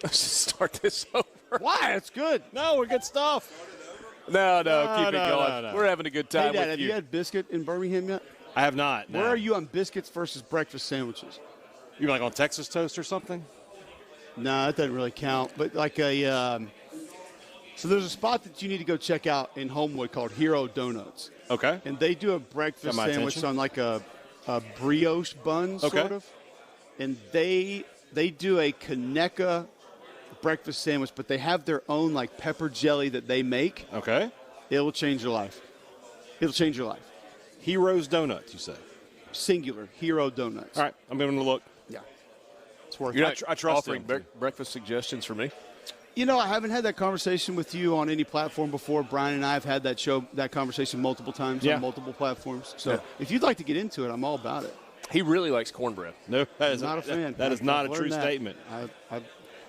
Let's just start this over. Why? It's good. No, we're good stuff. No, keep it going. No. We're having a good time Hey, Dad, with have you had biscuit in Birmingham yet? I have not. No. Where are you on biscuits versus breakfast sandwiches? You like on Texas toast or something? No, that doesn't really count. But like so there's a spot that you need to go check out in Homewood called Hero Donuts. Okay. And they do a breakfast sandwich on like a brioche bun, sort of. And they do a Conecuh breakfast sandwich, but they have their own like pepper jelly that they make. Okay. It will change your life. It'll change your life. Heroes Donuts, you say? Singular, Hero Donuts. All right, I'm giving it a look. Yeah. It's worth You're it. not I trust offering him. breakfast suggestions for me? You know, I haven't had that conversation with you on any platform before. Brian and I have had that conversation multiple times on multiple platforms. So if you'd like to get into it, I'm all about it. He really likes cornbread. No, that is not a fan. That is not a true that. statement.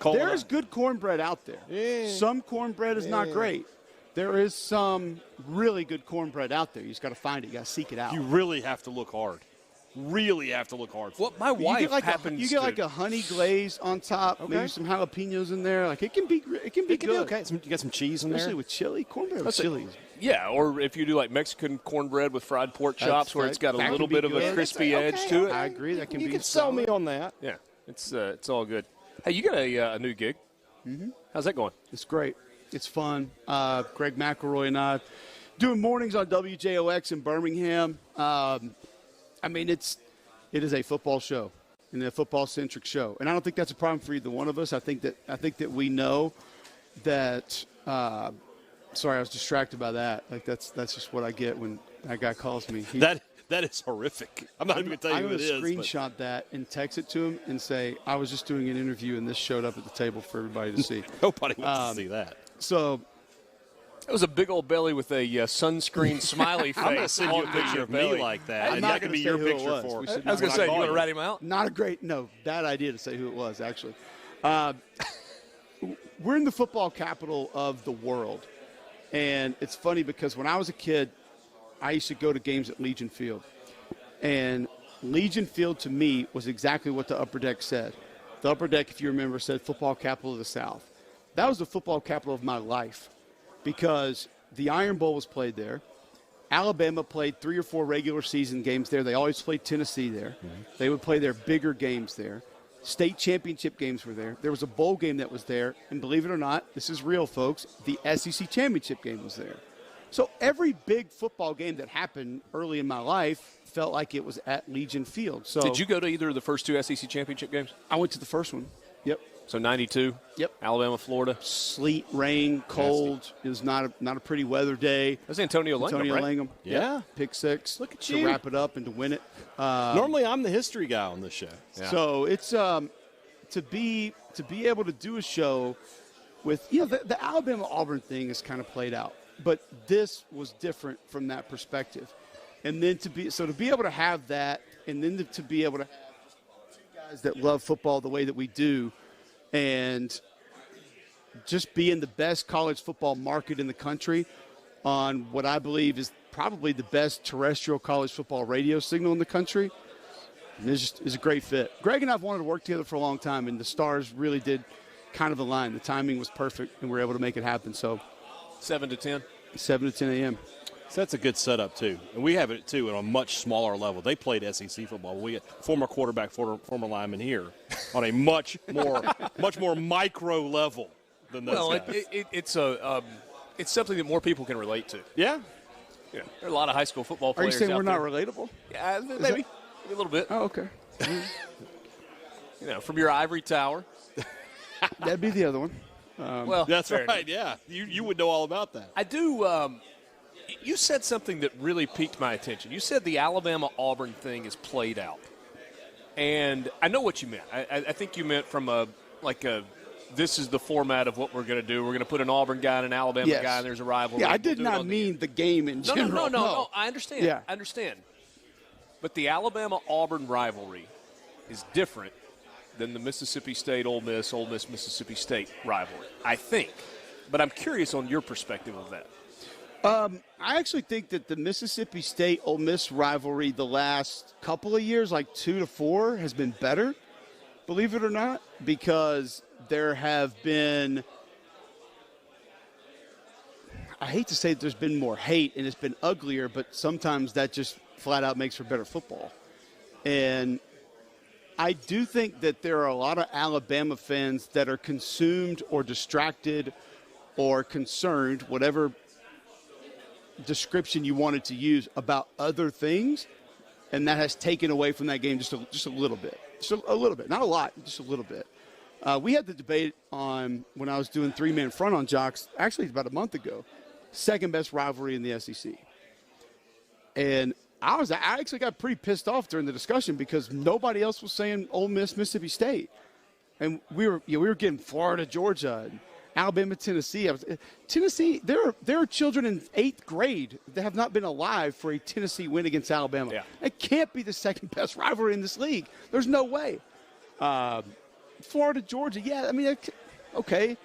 There is good cornbread out there. Yeah. Some cornbread is not great. There is some really good cornbread out there. You just got to find it. You got to seek it out. You really have to look hard. Really have to look hard for Well, my wife you get happens you get like a honey glaze on top, maybe some jalapenos in there. Like it can be good. okay. You got some cheese in Especially there? with chili. Cornbread with chili. Yeah, or if you do like Mexican cornbread with fried pork chops where it's got a little bit of a crispy edge to it. I agree. That can You be can sell me on that. Yeah, it's all good. Hey, you got a new gig. Mm-hmm. How's that going? It's great. It's fun. Greg McElroy and I doing mornings on WJOX in Birmingham. I mean, it is a football show and a football-centric show, and I don't think that's a problem for either one of us. I think that we know that. Sorry, I was distracted by that. Like that's just what I get when that guy calls me. That is horrific. I'm not even going to tell you who it is. I'm going to screenshot that and text it to him and say, I was just doing an interview and this showed up at the table for everybody to see. Nobody wants to see that. So it was a big old belly with a sunscreen smiley face. I'm going to send you a picture of me like that. I'm and not that could gonna be say your who it picture was. for We it. should I was going to say, you want to rat him out? Not a great, no, bad idea to say who it was, actually. We're in the football capital of the world. And it's funny because when I was a kid, I used to go to games at Legion Field. And Legion Field to me was exactly what the Upper Deck said. The Upper Deck, if you remember, said football capital of the South. That was the football capital of my life because the Iron Bowl was played there. Alabama played 3 or 4 regular season games there. They always played Tennessee there. Mm-hmm. They would play their bigger games there. State championship games were there. There was a bowl game that was there. And believe it or not, this is real, folks, the SEC championship game was there. So every big football game that happened early in my life felt like it was at Legion Field. So did you go to either of the first 2 SEC championship games? I went to the first one. Yep. So 92. Yep. Alabama, Florida. Sleet, rain, cold. Nasty. It was not a pretty weather day. That's Antonio Langham, right? Langham. Yeah. Yep. Pick 6. Look at to you. wrap it up and to win it. Normally, I'm the history guy on this show. Yeah. So it's to be able to do a show with the Alabama Auburn thing is kind of played out, but this was different from that perspective. And then to be able to have that, and then to be able to have 2 guys that love football the way that we do, and just be in the best college football market in the country on what I believe is probably the best terrestrial college football radio signal in the country. And it's a great fit. Greg and I have wanted to work together for a long time, and the stars really did kind of align. The timing was perfect, and we were able to make it happen. So 7 to 10. 7 to 10 a.m. So that's a good setup, too. And we have it, too, at a much smaller level. They played SEC football. We get former quarterback, former lineman here on a much more micro level than those guys. It's something that more people can relate to. Yeah. Yeah. There are a lot of high school football Are players you saying out we're not there. relatable? Yeah, maybe a little bit. Oh, okay. From your ivory tower. That'd be the other one. Well, That's fair right, enough. yeah. You would know all about that. I do. You said something that really piqued my attention. You said the Alabama-Auburn thing is played out. And I know what you meant. I think you meant from this is the format of what we're going to do. We're going to put an Auburn guy and an Alabama guy, and there's a rivalry. Yeah, I did not mean the game in general. No. I understand. Yeah. I understand. But the Alabama-Auburn rivalry is different than the Mississippi State, Ole Miss, Mississippi State rivalry, I think. But I'm curious on your perspective of that. I actually think that the Mississippi State Ole Miss rivalry the last couple of years, like 2 to 4, has been better. believe it or not, because there have been, I hate to say that there's been more hate and it's been uglier, but sometimes that just flat out makes for better football. And I do think that there are a lot of Alabama fans that are consumed or distracted or concerned, whatever description you wanted to use, about other things, and that has taken away from that game just a little bit. Just a little bit. Not a lot, just a little bit. We had the debate on when I was doing three-man front on Jocks, actually about a month ago, second best rivalry in the SEC. And I actually got pretty pissed off during the discussion because nobody else was saying Ole Miss, Mississippi State. And we were getting Florida, Georgia, and Alabama, Tennessee. Tennessee, there are children in 8th grade that have not been alive for a Tennessee win against Alabama. Yeah. It can't be the second best rivalry in this league. There's no way. Florida, Georgia, yeah, I mean, okay.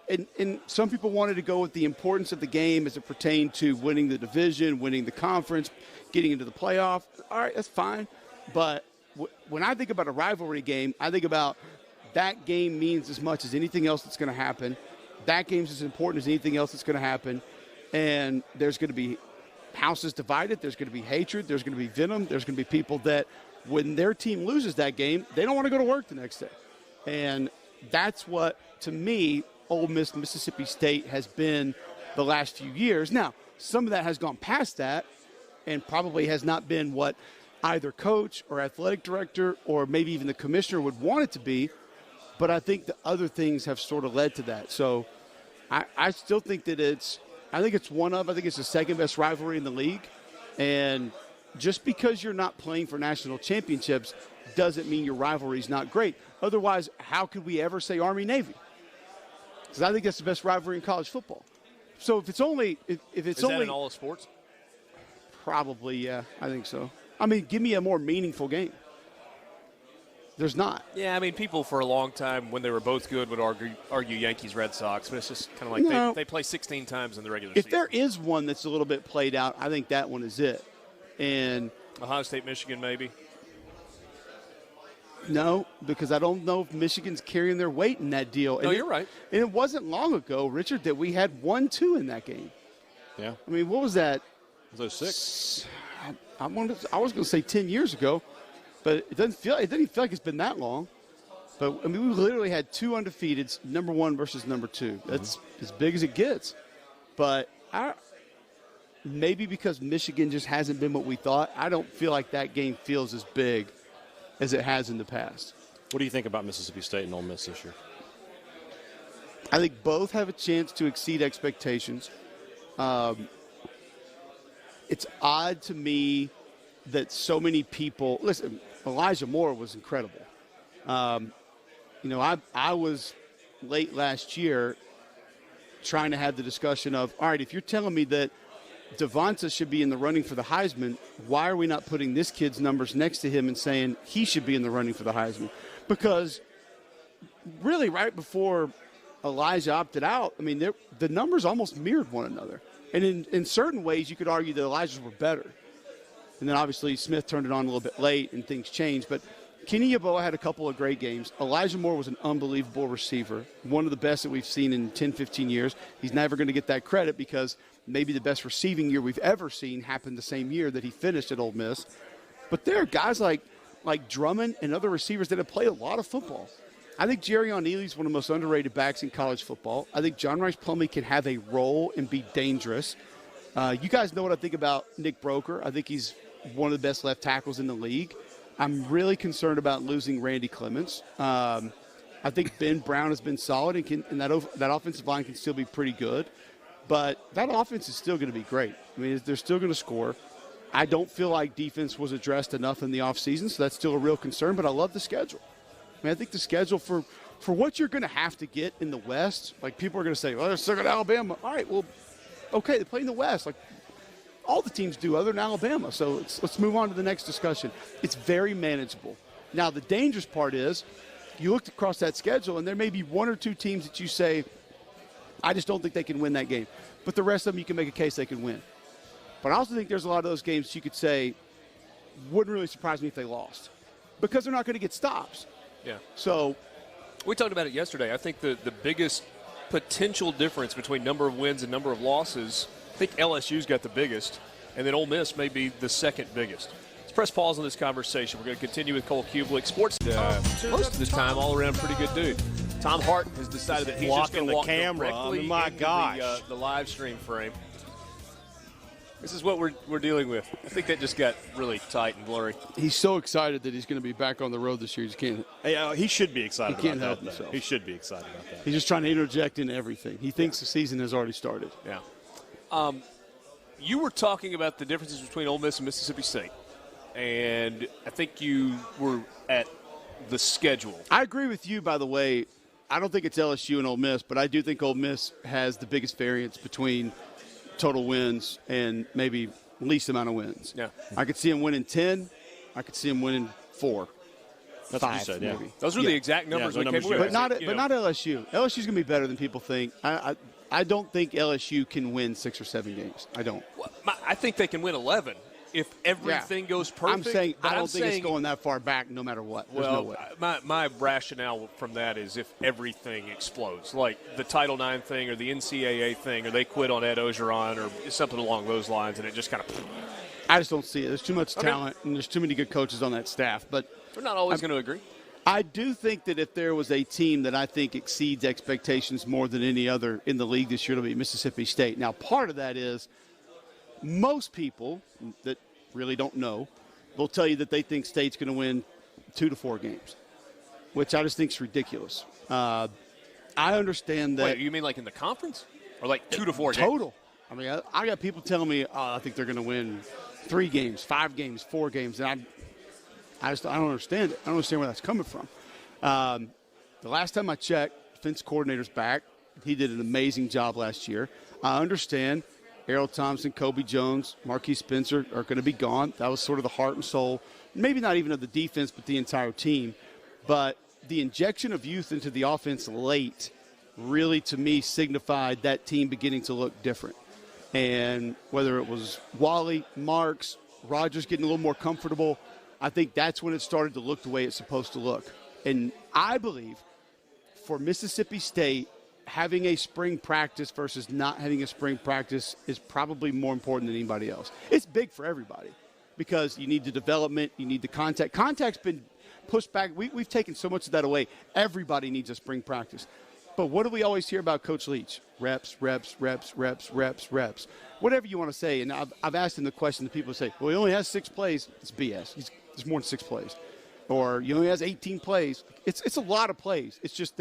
And some people wanted to go with the importance of the game as it pertained to winning the division, winning the conference, getting into the playoff. All right, that's fine. But when I think about a rivalry game, I think about that game means as much as anything else that's going to happen. That game's as important as anything else that's going to happen. And there's going to be houses divided. There's going to be hatred. There's going to be venom. There's going to be people that when their team loses that game, they don't want to go to work the next day. And that's what, to me, Ole Miss, Mississippi State has been the last few years. Now, some of that has gone past that and probably has not been what either coach or athletic director or maybe even the commissioner would want it to be. But I think the other things have sort of led to that. So I still think that I think it's the second best rivalry in the league. And just because you're not playing for national championships doesn't mean your rivalry is not great. Otherwise, how could we ever say Army-Navy? Because I think that's the best rivalry in college football. So if it's only – Is that in all of sports? Probably, yeah, I think so. I mean, give me a more meaningful game. There's not. Yeah, I mean, people for a long time, when they were both good, would argue Yankees, Red Sox, but it's just kind of like they play 16 times in the regular season. If there is one that's a little bit played out, I think that one is it. And Ohio State, Michigan, maybe? No, because I don't know if Michigan's carrying their weight in that deal. No, you're right. And it wasn't long ago, Richard, that we had 1-2 in that game. Yeah. I mean, what was that? Was those 6? I was going to say 10 years ago, but it doesn't feel like it's been that long. But I mean, we literally had 2 undefeateds, number 1 versus number 2. That's as big as it gets. But maybe because Michigan just hasn't been what we thought, I don't feel like that game feels as big as it has in the past. What do you think about Mississippi State and Ole Miss this year? I think both have a chance to exceed expectations. It's odd to me that so many people – listen, Elijah Moore was incredible. I was late last year trying to have the discussion of, all right, if you're telling me that Devonta should be in the running for the Heisman, why are we not putting this kid's numbers next to him and saying he should be in the running for the Heisman? Because really right before Elijah opted out, I mean, the numbers almost mirrored one another. And in certain ways, you could argue that Elijah's were better. And then obviously Smith turned it on a little bit late and things changed. But Kenny Yeboah had a couple of great games. Elijah Moore was an unbelievable receiver, one of the best that we've seen in 10, 15 years. He's never going to get that credit because maybe the best receiving year we've ever seen happened the same year that he finished at Ole Miss. But there are guys like Drummond and other receivers that have played a lot of football. I think Jerrion Ealy's one of the most underrated backs in college football. I think John Rice Plumlee can have a role and be dangerous. You guys know what I think about Nick Broker. I think he's one of the best left tackles in the league. I'm really concerned about losing Randy Clements. I think Ben Brown has been solid, and that offensive line can still be pretty good. But that offense is still going to be great. I mean, they're still going to score. I don't feel like defense was addressed enough in the offseason, so that's still a real concern. But I love the schedule. I mean, I think the schedule for what you're going to have to get in the West, like people are going to say, well, they're stuck at Alabama. All right, well, okay, they play in the West. Like all the teams do other than Alabama. So let's move on to the next discussion. It's very manageable. Now, the dangerous part is you looked across that schedule, and there may be 1 or 2 teams that you say, I just don't think they can win that game. But the rest of them, you can make a case they can win. But I also think there's a lot of those games you could say, wouldn't really surprise me if they lost. Because they're not going to get stops. Yeah. So We talked about it yesterday. I think the biggest potential difference between number of wins and number of losses, I think LSU's got the biggest, and then Ole Miss may be the second biggest. Let's press pause on this conversation. We're going to continue with Cole Cubelic. Sports, most of the time, all around pretty good dude. Tom Hart has decided that he's just going to walk camera. directly into the live stream frame. This is what we're dealing with. I think that just got really tight and blurry. he's so excited that he's going to be back on the road this year. He should be excited He can't about help that. himself. He should be excited about that. He's just trying to interject into everything. He thinks the season has already started. Yeah. You were talking about the differences between Ole Miss and Mississippi State, and I think you were at the schedule. I agree with you, by the way. I don't think it's LSU and Ole Miss, but I do think Ole Miss has the biggest variance between total wins and maybe least amount of wins. Yeah. I could see him winning 10. I could see him winning 4. That's 5, what you said, yeah. maybe. Those were the exact numbers the we numbers came you with. But not, You but know. not LSU. LSU's going to be better than people think. I don't think LSU can win 6 or 7 games. I don't. I think they can win 11 if everything goes perfect. I'm saying but I don't I'm think it's saying, going that far back no matter what. There's well, no way. my rationale from that is if everything explodes, like the Title IX thing or the NCAA thing, or they quit on Ed Ogeron or something along those lines, and it just kind of I just don't see it. There's too much talent, and there's too many good coaches on that staff. But we're not always going to agree. I do think that if there was a team that I think exceeds expectations more than any other in the league this year, it'll be Mississippi State. Now, part of that is most people that really don't know will tell you that they think State's going to win 2 to 4 games, which I just think is ridiculous. I understand that. Wait, you mean like in the conference? Or like 2 to 4 total. I mean, I got people telling me, I think they're going to win 3 games, 5 games, 4 games, and I don't understand it. I don't understand where that's coming from. The last time I checked, defense coordinator's back. He did an amazing job last year. I understand Errol Thompson, Kobe Jones, Marquise Spencer are going to be gone. That was sort of the heart and soul, maybe not even of the defense, but the entire team. But the injection of youth into the offense late really, to me, signified that team beginning to look different. And whether it was Wally, Marks, Rogers getting a little more comfortable, I think that's when it started to look the way it's supposed to look. And I believe for Mississippi State, having a spring practice versus not having a spring practice is probably more important than anybody else. It's big for everybody because you need the development, you need the contact. Contact's been pushed back. We've taken so much of that away. Everybody needs a spring practice. But what do we always hear about Coach Leach? Reps, reps, reps, reps, reps, reps. Whatever you want to say. And I've asked him the question that people say, well, he only has 6 plays. It's BS. There's more than 6 plays. Or he only has 18 plays. It's a lot of plays. It's just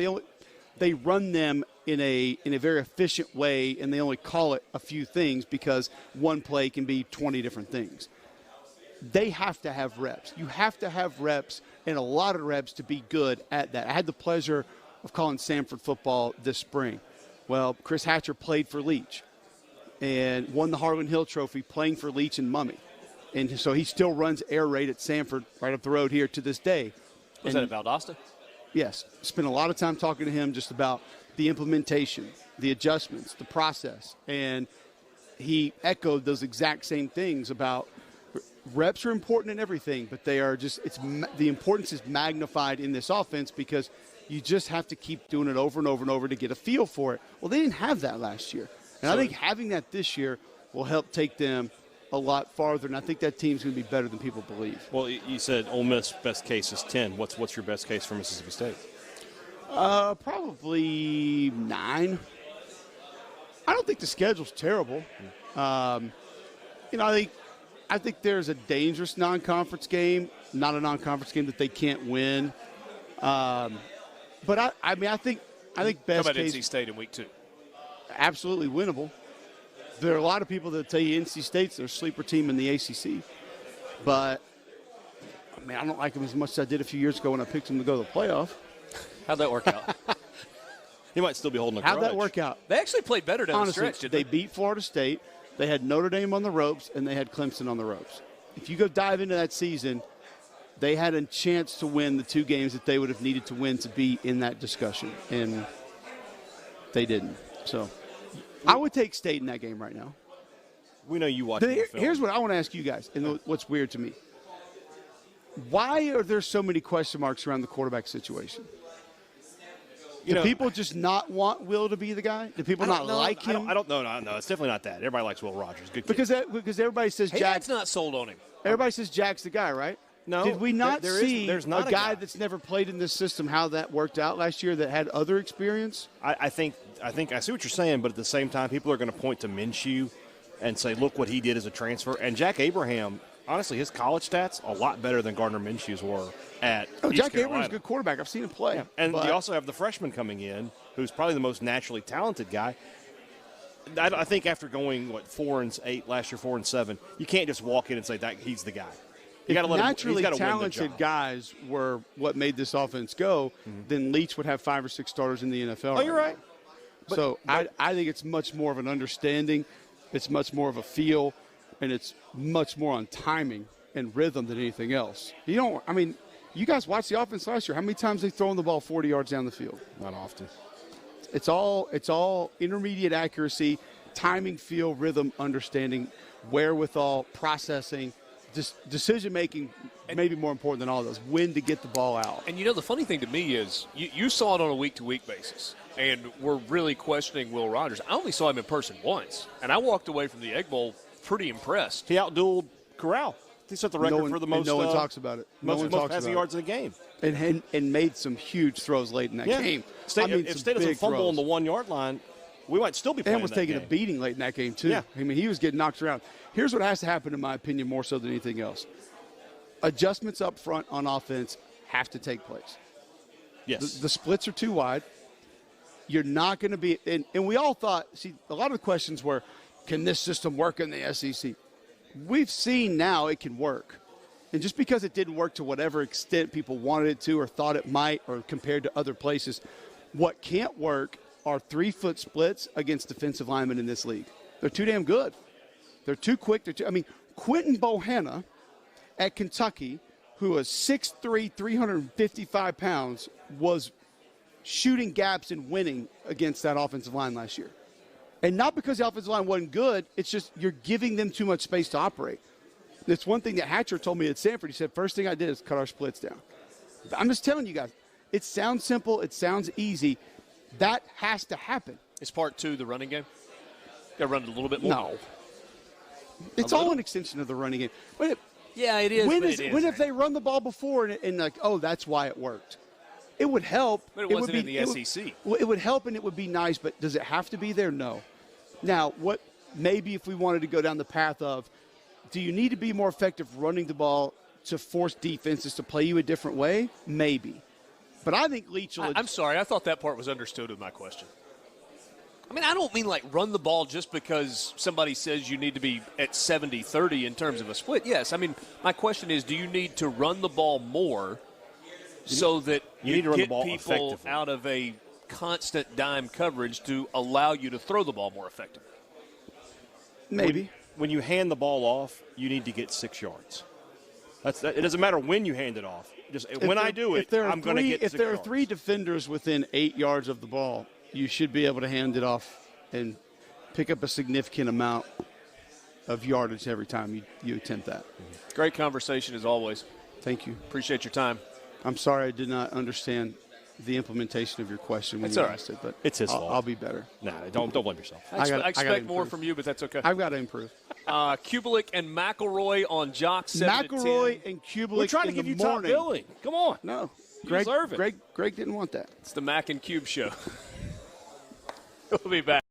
they run them in a very efficient way, and they only call it a few things because one play can be 20 different things. They have to have reps. You have to have reps and a lot of reps to be good at that. I had the pleasure of calling Samford football this spring. Well, Chris Hatcher played for Leach and won the Harlan Hill Trophy playing for Leach and Mummy. And so he still runs air raid at Samford right up the road here to this day. Was that at Valdosta? Yes. Spent a lot of time talking to him just about the implementation, the adjustments, the process. And he echoed those exact same things about reps are important in everything, but they are just the importance is magnified in this offense because you just have to keep doing it over and over and over to get a feel for it. Well, they didn't have that last year. And I think having that this year will help take them a lot farther, and I think that team's going to be better than people believe. Well, you said Ole Miss best case is 10. What's your best case for Mississippi State? Probably 9. I don't think the schedule's terrible. I think there's a dangerous non-conference game, not a non-conference game that they can't win. But I think best How about case NC State in week 2? absolutely winnable. There are a lot of people that tell you NC State's their sleeper team in the ACC, but I don't like them as much as I did a few years ago when I picked them to go to the playoff. How'd that work out? He might still be holding a grudge. How'd that work out? They actually played better down Honestly, the stretch, they didn't beat Florida State. They had Notre Dame on the ropes, and they had Clemson on the ropes. If you go dive into that season, they had a chance to win the 2 games that they would have needed to win to be in that discussion, and they didn't. So I would take State in that game right now. We know you watch the film. Here's what I want to ask you guys, and what's weird to me. Why are there so many question marks around the quarterback situation? Do people just not want Will to be the guy? Do people not like him? I don't know. No, it's definitely not that. Everybody likes Will Rogers. Good kid. Because everybody says Jack's not sold on him. Everybody says Jack's the guy, right? No. Did we not see there's not a guy that's never played in this system how that worked out last year that had other experience? I think I see what you're saying, but at the same time, people are going to point to Minshew and say, look what he did as a transfer. And Jack Abraham, honestly, his college stats a lot better than Gardner Minshew's were at East Jack Carolina. Abraham's a good quarterback. I've seen him play. Yeah. And you also have the freshman coming in, who's probably the most naturally talented guy. I think after going 4-8 last year, 4-7, you can't just walk in and say that he's the guy. You got to let him. Naturally talented guys were what made this offense go. Then Leach would have 5 or 6 starters in the NFL. Oh, you're right. So I think it's much more of an understanding. It's much more of a feel, and it's much more on timing and rhythm than anything else. You guys watched the offense last year. How many times they throwing the ball 40 yards down the field? Not often. It's all intermediate accuracy, timing, feel, rhythm, understanding, wherewithal, processing, decision making. Maybe more important than all those, when to get the ball out. And the funny thing to me is you saw it on a week-to-week basis, and we're really questioning Will Rogers. I only saw him in person once, and I walked away from the Egg Bowl pretty impressed. He outdueled Corral. He set the record for the most. No one talks about it. Most passing yards in the game. And made some huge throws late in that game. If State doesn't fumble on the 1 yard line, we might still be playing. And was taking a beating late in that game too. Yeah. He was getting knocked around. Here's what has to happen, in my opinion, more so than anything else. Adjustments up front on offense have to take place. Yes. The splits are too wide. You're not going to be – and we all thought – see, a lot of the questions were, can this system work in the SEC? We've seen now it can work. And just because it didn't work to whatever extent people wanted it to or thought it might or compared to other places, what can't work are 3-foot splits against defensive linemen in this league. They're too damn good. They're too quick. Quentin Bohanna at Kentucky, who was 6'3", 355 pounds, was shooting gaps and winning against that offensive line last year. And not because the offensive line wasn't good, it's just you're giving them too much space to operate. That's one thing that Hatcher told me at Stanford. He said, first thing I did is cut our splits down. I'm just telling you guys, it sounds simple, it sounds easy. That has to happen. Is part 2 the running game? Got to run it a little bit more? No. It's all an extension of the running game. Yeah, it is. When if they run the ball before and like, oh, that's why it worked. It would help. But it wasn't in the SEC. It would help and it would be nice, but does it have to be there? No. Now, maybe if we wanted to go down the path of, do you need to be more effective running the ball to force defenses to play you a different way? Maybe. But I think Leach will. I'm sorry. I thought that part was understood with my question. I don't mean like run the ball just because somebody says you need to be at 70-30 in terms of a split. Yes. My question is, do you need to run the ball more so that you need to run get the ball people effectively out of a constant dime coverage to allow you to throw the ball more effectively? Maybe. When you hand the ball off, you need to get 6 yards. It doesn't matter when you hand it off. Just when I do it, I'm going to get 6 yards. If there are 3 defenders within 8 yards of the ball, you should be able to hand it off and pick up a significant amount of yardage every time you attempt that. Great conversation as always. Thank you. Appreciate your time. I'm sorry I did not understand the implementation of your question when That's you all right. asked it, but it's his fault. I'll be better. Nah, don't blame yourself. I expect more from you, but that's okay. I've got to improve. Cubelic and McElroy on Jock 7 McElroy and Cubelic. We're trying to give you top billing. Come on. No. You deserve it. Greg didn't want that. It's the Mac and Cube show. We'll be back.